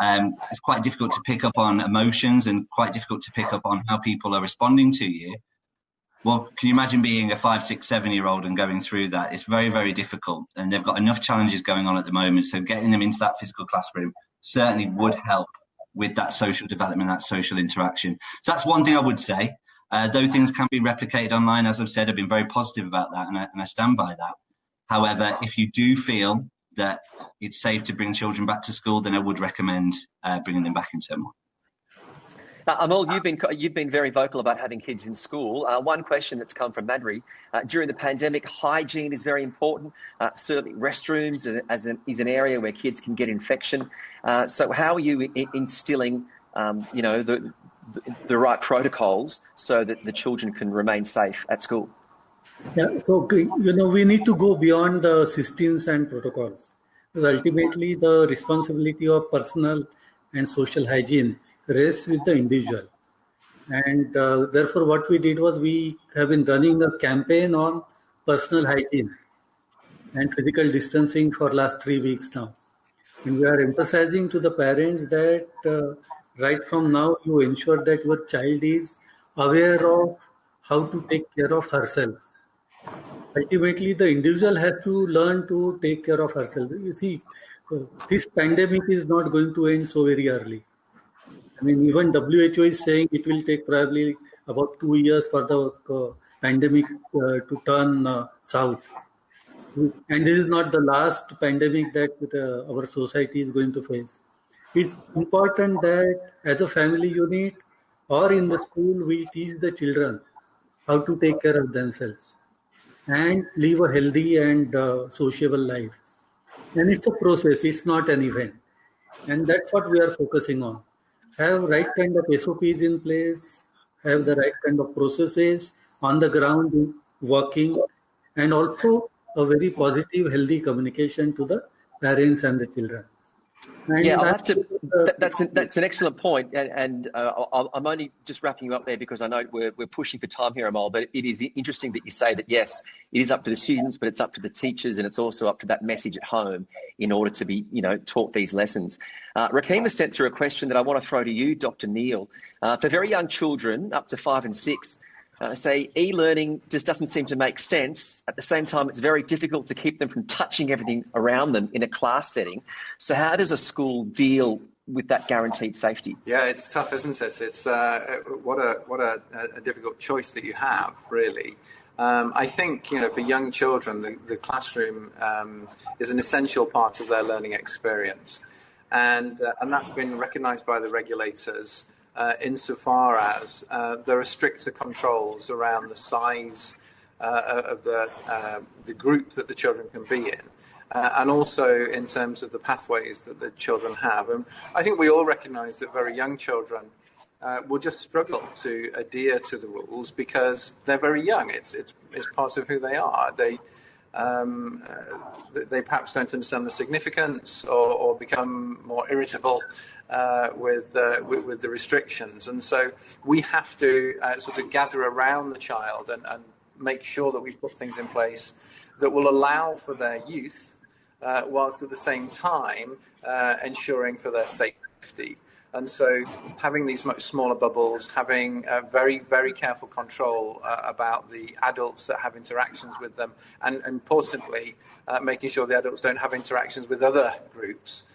It's quite difficult to pick up on emotions, and quite difficult to pick up on how people are responding to you. Well, can you imagine being a 5, 6, 7-year-old and going through that? It's very, very difficult, and they've got enough challenges going on at the moment. So getting them into that physical classroom certainly would help with that social development, that social interaction. So that's one thing I would say. Those things can be replicated online. As I've said, I've been very positive about that, and I stand by that. However, if you do feel that it's safe to bring children back to school, then I would recommend bringing them back in term one. Amol, you've been very vocal about having kids in school. One question that's come from Madri: during the pandemic, hygiene is very important. Certainly, restrooms is an area where kids can get infection. So, how are you instilling, the right protocols so that the children can remain safe at school? Yeah, so we need to go beyond the systems and protocols, because ultimately the responsibility of personal and social hygiene rests with the individual. And therefore what we did was, we have been running a campaign on personal hygiene and physical distancing for last 3 weeks now. And we are emphasizing to the parents that right from now you ensure that your child is aware of how to take care of herself. ultimately the individual has to learn to take care of herself. You see, this pandemic is not going to end so very early. I mean, even WHO is saying it will take probably about 2 years for the pandemic to turn south. And this is not the last pandemic that our society is going to face. It's important that as a family unit or in the school, we teach the children how to take care of themselves and live a healthy and sociable life. And it's a process, it's not an event. And that's what we are focusing on. Have right kind of SOPs in place, have the right kind of processes on the ground working, and also a very positive, healthy communication to the parents and the children. And Yeah, I'll have to. That's an excellent point, and I'm only just wrapping you up there because I know we're pushing for time here, Amol. But it is interesting that you say that yes, it is up to the students, but it's up to the teachers, and it's also up to that message at home in order to be, taught these lessons. Rakeem has sent through a question that I want to throw to you, Dr. Neil. For very young children, up to 5 and 6. Say e-learning just doesn't seem to make sense. At the same time, it's very difficult to keep them from touching everything around them in a class setting. So how does a school deal with that guaranteed safety? Yeah, it's tough, isn't it? It's what a difficult choice that you have, really. I think, for young children, the classroom is an essential part of their learning experience. And that's been recognised by the regulators. Insofar as there are stricter controls around the size of the group that the children can be in, and also in terms of the pathways that the children have. And I think we all recognise that very young children will just struggle to adhere to the rules because they're very young. It's part of who they are. They perhaps don't understand the significance or become more irritable with the restrictions. And so we have to sort of gather around the child and make sure that we put things in place that will allow for their youth whilst at the same time ensuring for their safety. And so having these much smaller bubbles, having very, very careful control about the adults that have interactions with them, and importantly, making sure the adults don't have interactions with other groups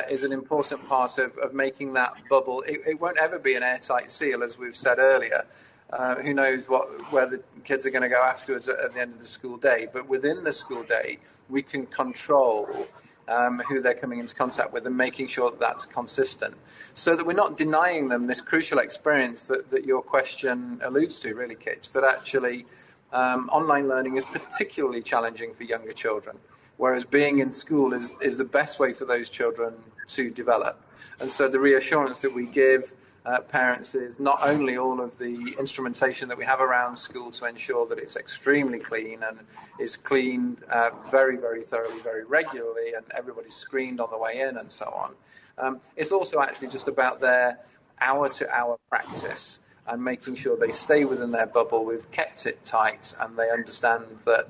is an important part of making that bubble. It won't ever be an airtight seal, as we've said earlier. Who knows where the kids are going to go afterwards at the end of the school day. But within the school day, we can control who they're coming into contact with and making sure that that's consistent so that we're not denying them this crucial experience that your question alludes to, really, Kitch, that actually online learning is particularly challenging for younger children, whereas being in school is the best way for those children to develop. And so the reassurance that we give parents is not only all of the instrumentation that we have around school to ensure that it's extremely clean and is cleaned very, very thoroughly, very regularly, and everybody's screened on the way in and so on. It's also actually just about their hour-to-hour practice and making sure they stay within their bubble. We've kept it tight, and they understand that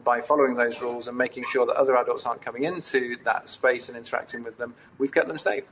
by following those rules and making sure that other adults aren't coming into that space and interacting with them, we've kept them safe.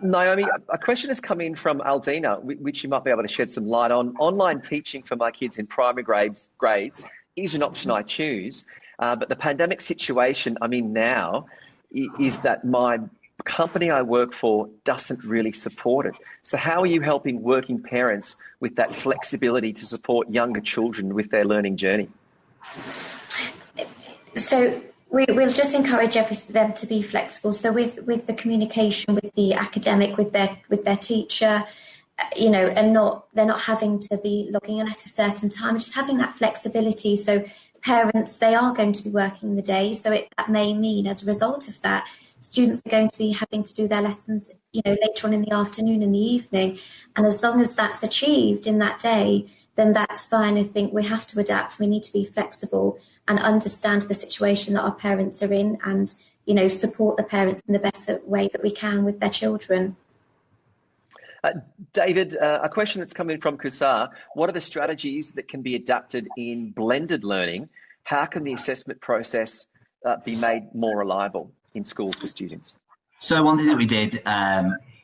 Naomi, a question has come in from Aldina, which you might be able to shed some light on. Online teaching for my kids in primary grades is an option I choose, but the pandemic situation I'm in now is that my company I work for doesn't really support it. So how are you helping working parents with that flexibility to support younger children with their learning journey? So we'll just encourage them to be flexible. So with the communication with the academic, with their teacher, and they're not having to be logging in at a certain time, just having that flexibility. So parents, they are going to be working the day, so that may mean as a result of that, students are going to be having to do their lessons, later on in the afternoon and the evening. And as long as that's achieved in that day, then that's fine. I think we have to adapt. We need to be flexible and understand the situation that our parents are in and, support the parents in the best way that we can with their children. David, a question that's come in from Kusar. What are the strategies that can be adapted in blended learning? How can the assessment process be made more reliable in schools for students? So one thing that we did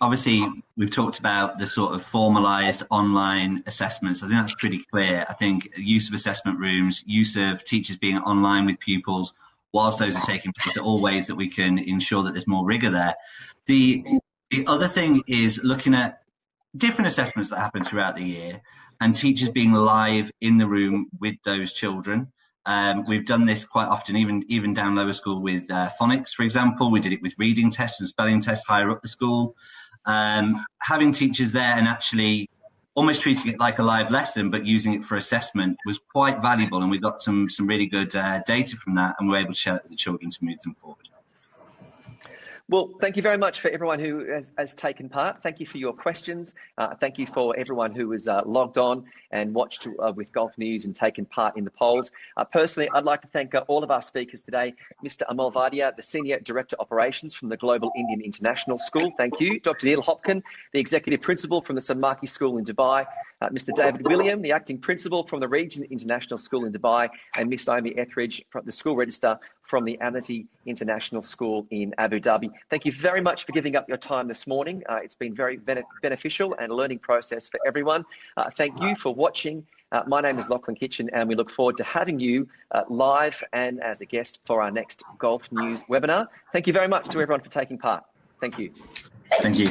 obviously, we've talked about the sort of formalised online assessments. I think that's pretty clear. I think use of assessment rooms, use of teachers being online with pupils whilst those are taking place are all ways that we can ensure that there's more rigour there. The other thing is looking at different assessments that happen throughout the year and teachers being live in the room with those children. We've done this quite often, even down lower school with phonics, for example. We did it with reading tests and spelling tests higher up the school. Having teachers there and actually almost treating it like a live lesson, but using it for assessment was quite valuable. And we got some really good data from that, and we're able to share it with the children to move them forward. Well, thank you very much for everyone who has taken part. Thank you for your questions. Thank you for everyone who was logged on and watched with Gulf News and taken part in the polls. Personally, I'd like to thank all of our speakers today. Mr. Amol Vaidya, the Senior Director Operations from the Global Indian International School. Thank you. Dr. Neil Hopkin, the Executive Principal from the St. Mark's School in Dubai. Mr. David William, the Acting Principal from the Regent International School in Dubai. And Miss Naomi Etheridge, from the School Register from the Amity International School in Abu Dhabi. Thank you very much for giving up your time this morning. It's been very beneficial and a learning process for everyone. Thank you for watching. My name is Lachlan Kitchen, and we look forward to having you live and as a guest for our next Gulf News webinar. Thank you very much to everyone for taking part. Thank you. Thank you.